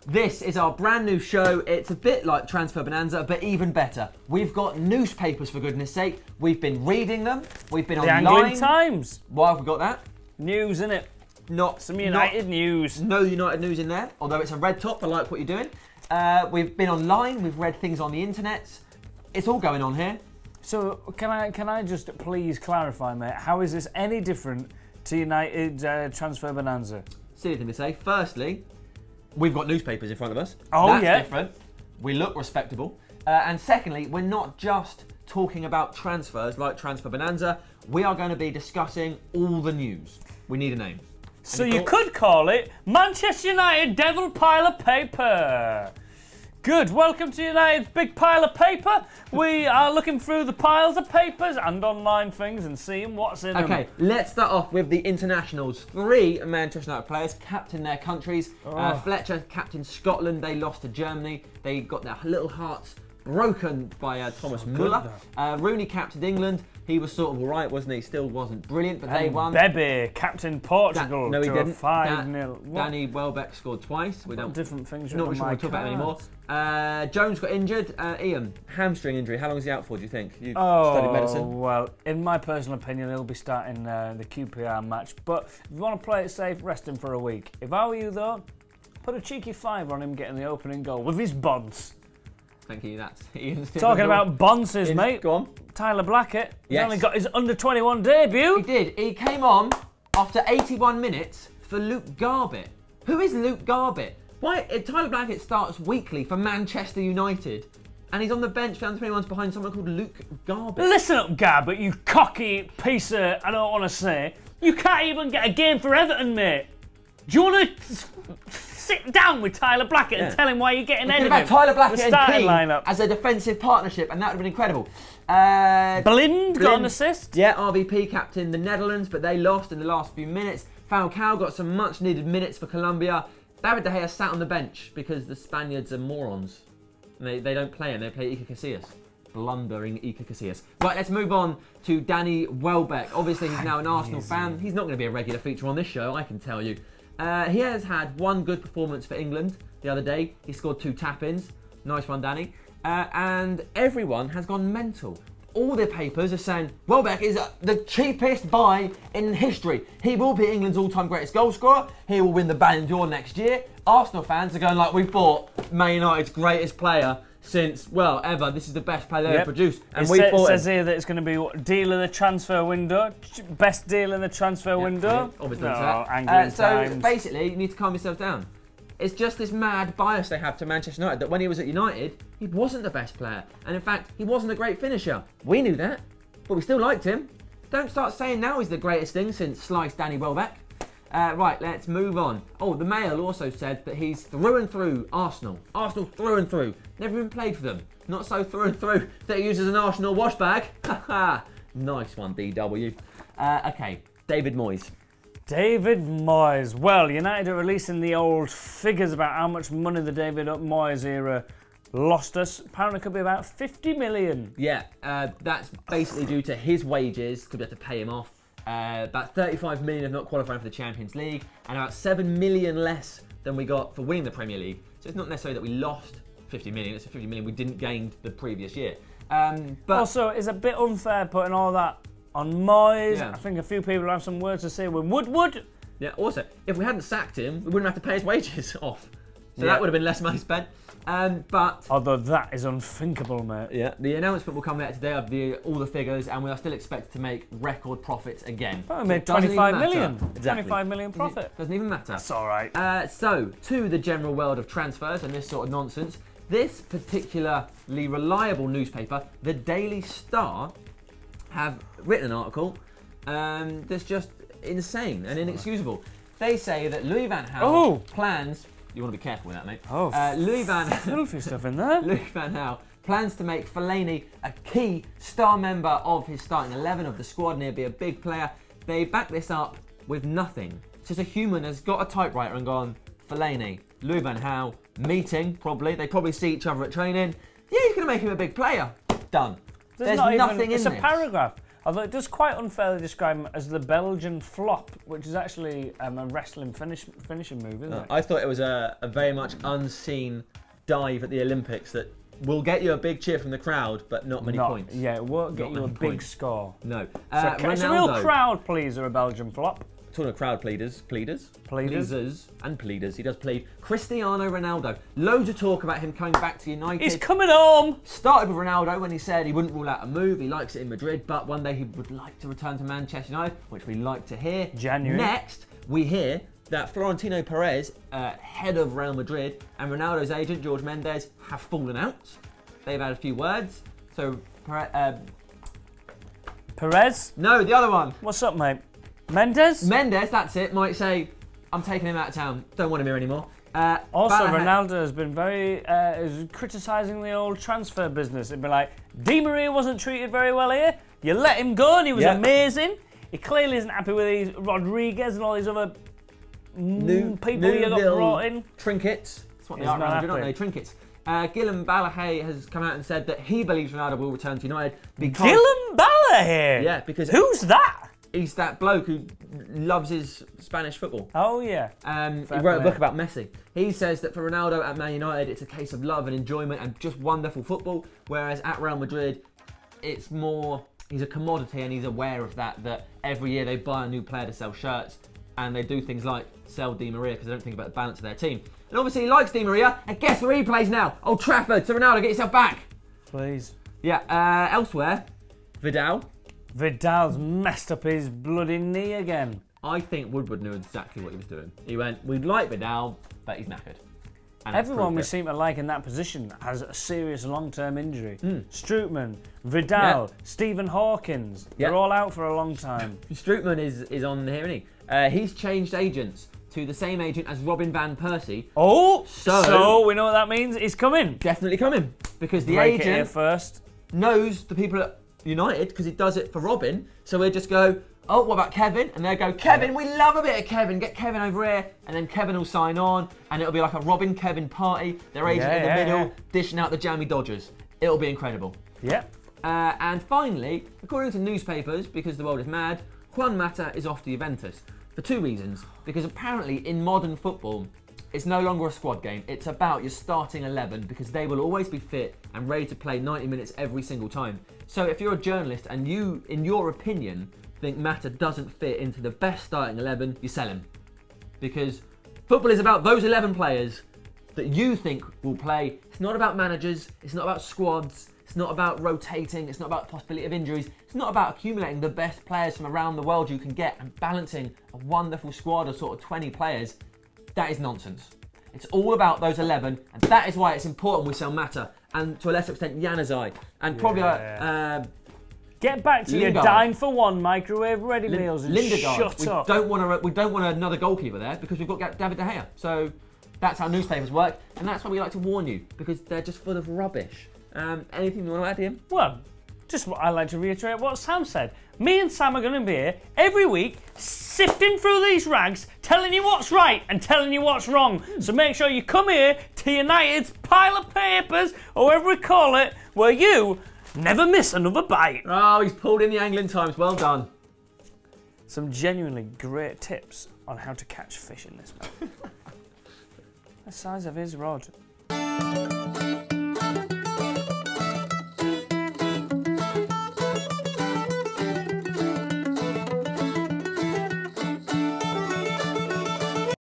This is our brand new show. It's a bit like Transfer Bonanza, but even better. We've got newspapers, for goodness sake. We've been reading them. We've been online. The Angling Times. Why have we got that? News, innit? Not some United news. No United news in there, although it's a red top. I like what you're doing. We've been online. We've read things on the internet. It's all going on here. So can I just please clarify, mate? How is this any different to United Transfer Bonanza? Silly thing to say. Firstly, we've got newspapers in front of us. Oh, That's yeah. different. We look respectable. And secondly, we're not just talking about transfers like Transfer Bonanza. We are going to be discussing all the news. We need a name. So you could call it Manchester United Devil Pile of Paper. Good, welcome to United's big pile of paper. We are looking through the piles of papers and online things and seeing what's in them. Okay, let's start off with the internationals. 3 Manchester United players captain their countries. Fletcher captained Scotland. They lost to Germany. They got their little hearts broken by Thomas Müller. Rooney captained England. He was sort of all right, wasn't he? Still wasn't brilliant, but they won. Bebe captained Portugal no, he to didn't. a 5-0. Danny Welbeck scored twice. We don't different things. Not sure we'll talk about it anymore. Jones got injured. Ian, hamstring injury. How long is he out for, do you think? You've studied medicine. Well, in my personal opinion, he'll be starting the QPR match. But if you want to play it safe, rest him for a week. If I were you, though, put a cheeky 5 on him getting the opening goal with his bonds. Thank you, that's Ian's talking about bonces, mate. Go on. Tyler Blackett. He's Yes. only got his under-21 debut. He did. He came on after 81 minutes for Luke Garbett. Who is Luke Garbett? Why? Tyler Blackett starts weekly for Manchester United, and he's on the bench for under-21s behind someone called Luke Garbett. Listen up, Garbett, you cocky piece of, I don't want to say, you can't even get a game for Everton, mate. Do you want to sit down with Tyler Blackett and tell him why you're getting ahead of him? Tyler Blackett and Keane lineup as a defensive partnership, and that would have been incredible. Blind got an assist. Yeah, RVP captained the Netherlands, but they lost in the last few minutes. Falcao got some much-needed minutes for Colombia. David De Gea sat on the bench because the Spaniards are morons. And they don't play him, they play Iker Casillas. Blundering Iker Casillas. Right, let's move on to Danny Welbeck. Obviously, he's now an Arsenal fan. He's not going to be a regular feature on this show, I can tell you. He has had one good performance for England the other day. He scored 2 tap-ins. Nice one, Danny. And everyone has gone mental. All the papers are saying Welbeck is the cheapest buy in history. He will be England's all-time greatest goal scorer. He will win the Ballon d'Or next year. Arsenal fans are going like, we've bought Man United's greatest player since, well, ever. This is the best player they've ever produced. And we bought him. It says here that it's going to be what, deal in the transfer window. Best deal in the transfer window. Obviously, so basically, you need to calm yourself down. It's just this mad bias they have to Manchester United that when he was at United, he wasn't the best player. And in fact, he wasn't a great finisher. We knew that, but we still liked him. Don't start saying now he's the greatest thing since sliced Danny Welbeck. Right, let's move on. Oh, the Mail also said that he's through and through Arsenal. Arsenal through and through. Never even played for them. Not so through and through that he uses an Arsenal wash bag. Haha. Nice one, DW. Okay, David Moyes. David Moyes. Well, United are releasing the old figures about how much money the David Moyes era lost us. Apparently it could be about 50 million. Yeah, that's basically due to his wages to be able to pay him off. About 35 million of not qualifying for the Champions League, and about 7 million less than we got for winning the Premier League. So it's not necessarily that we lost 50 million, it's 50 million we didn't gain the previous year. But also, it's a bit unfair putting all that on Moyes. Yeah. I think a few people have some words to say with Woodward. Yeah, also, if we hadn't sacked him, we wouldn't have to pay his wages off. So that would have been less money spent. But although that is unthinkable, mate. Yeah, the announcement will come later today of all the figures, and we are still expected to make record profits again. But we made 25 million. Exactly. 25 million profit. Doesn't even matter. That's all right. So, to the general world of transfers and this sort of nonsense, this particularly reliable newspaper, the Daily Star, have written an article that's just insane and inexcusable. They say that Louis van Gaal plans. You want to be careful with that, mate. Louis van filthy stuff in there. Louis van Gaal plans to make Fellaini a key star member of his starting 11 of the squad, and he'll be a big player. They back this up with nothing. It's just a human has got a typewriter and gone, Fellaini, Louis van Gaal, meeting, probably. They probably see each other at training. Yeah, he's going to make him a big player. Done. There's nothing in this. It's a paragraph. Although it does quite unfairly describe him as the Belgian flop, which is actually a wrestling finishing move, isn't it? I thought it was a very much unseen dive at the Olympics that will get you a big cheer from the crowd, but not many points. Yeah, it won't get you a big score. No. So it's a real crowd pleaser, a Belgian flop. Talking of crowd pleaders. And pleaders. He does plead. Cristiano Ronaldo. Loads of talk about him coming back to United. He's coming home. Started with Ronaldo when he said he wouldn't rule out a move. He likes it in Madrid, but one day he would like to return to Manchester United, which we like to hear. January. Next, we hear that Florentino Perez, head of Real Madrid, and Ronaldo's agent, George Mendes, have fallen out. They've had a few words. So, Perez? No, the other one. What's up, mate? Mendes? Mendes, that's it, might say, I'm taking him out of town. Don't want him here anymore. Also, Ronaldo has been very is criticising the old transfer business. It'd be like, Di Maria wasn't treated very well here. You let him go and he was amazing. He clearly isn't happy with these Rodriguez and all these other people you got brought in. Trinkets. That's what they are, aren't they? Trinkets. Guillem Balahay has come out and said that he believes Ronaldo will return to United because... Guillem Balahay? Yeah, because... Who's that? He's that bloke who loves his Spanish football. Oh, yeah. He wrote a book about Messi. He says that for Ronaldo at Man United, it's a case of love and enjoyment and just wonderful football, whereas at Real Madrid, it's more... He's a commodity and he's aware of that every year they buy a new player to sell shirts and they do things like sell Di Maria because they don't think about the balance of their team. And obviously he likes Di Maria, and guess where he plays now? Old Trafford. So Ronaldo, get yourself back. Please. Yeah, elsewhere, Vidal. Vidal's messed up his bloody knee again. I think Woodward knew exactly what he was doing. He went, we'd like Vidal, but he's knackered. And everyone we seem to like in that position has a serious long-term injury. Strootman, Vidal, Stephen Hawkins, they're all out for a long time. Strootman is on here, isn't he? He's changed agents to the same agent as Robin Van Persie. Oh, so we know what that means. He's coming. Definitely coming. Because the agent here first knows the people at United because he does it for Robin. So we'll just go, oh, what about Kevin? And they'll go, Kevin, we love a bit of Kevin. Get Kevin over here. And then Kevin will sign on. And it'll be like a Robin-Kevin party. Their agent in the middle, dishing out the jammy Dodgers. It'll be incredible. Yeah. And finally, according to newspapers, because the world is mad, Juan Mata is off to Juventus. For two reasons. Because apparently in modern football, it's no longer a squad game. It's about your starting 11 because they will always be fit and ready to play 90 minutes every single time. So if you're a journalist and you, in your opinion, think Mata doesn't fit into the best starting 11, you sell him. Because football is about those 11 players that you think will play. It's not about managers, it's not about squads, it's not about rotating, it's not about possibility of injuries, it's not about accumulating the best players from around the world you can get and balancing a wonderful squad of sort of 20 players. That is nonsense. It's all about those 11, and that is why it's important we sell Mata, and to a lesser extent Januzaj, and probably get back to your dine for one microwave ready meals and shut up. We don't want another goalkeeper there because we've got David De Gea. So that's how newspapers work, and that's why we like to warn you because they're just full of rubbish. Anything you want to add, Ian? Well, just I like to reiterate what Sam said. Me and Sam are going to be here every week, sifting through these rags, telling you what's right and telling you what's wrong. So make sure you come here to United's pile of papers, or whatever we call it, where you never miss another bite. Oh, he's pulled in the Angling Times. Well done. Some genuinely great tips on how to catch fish in this boat. The size of his rod.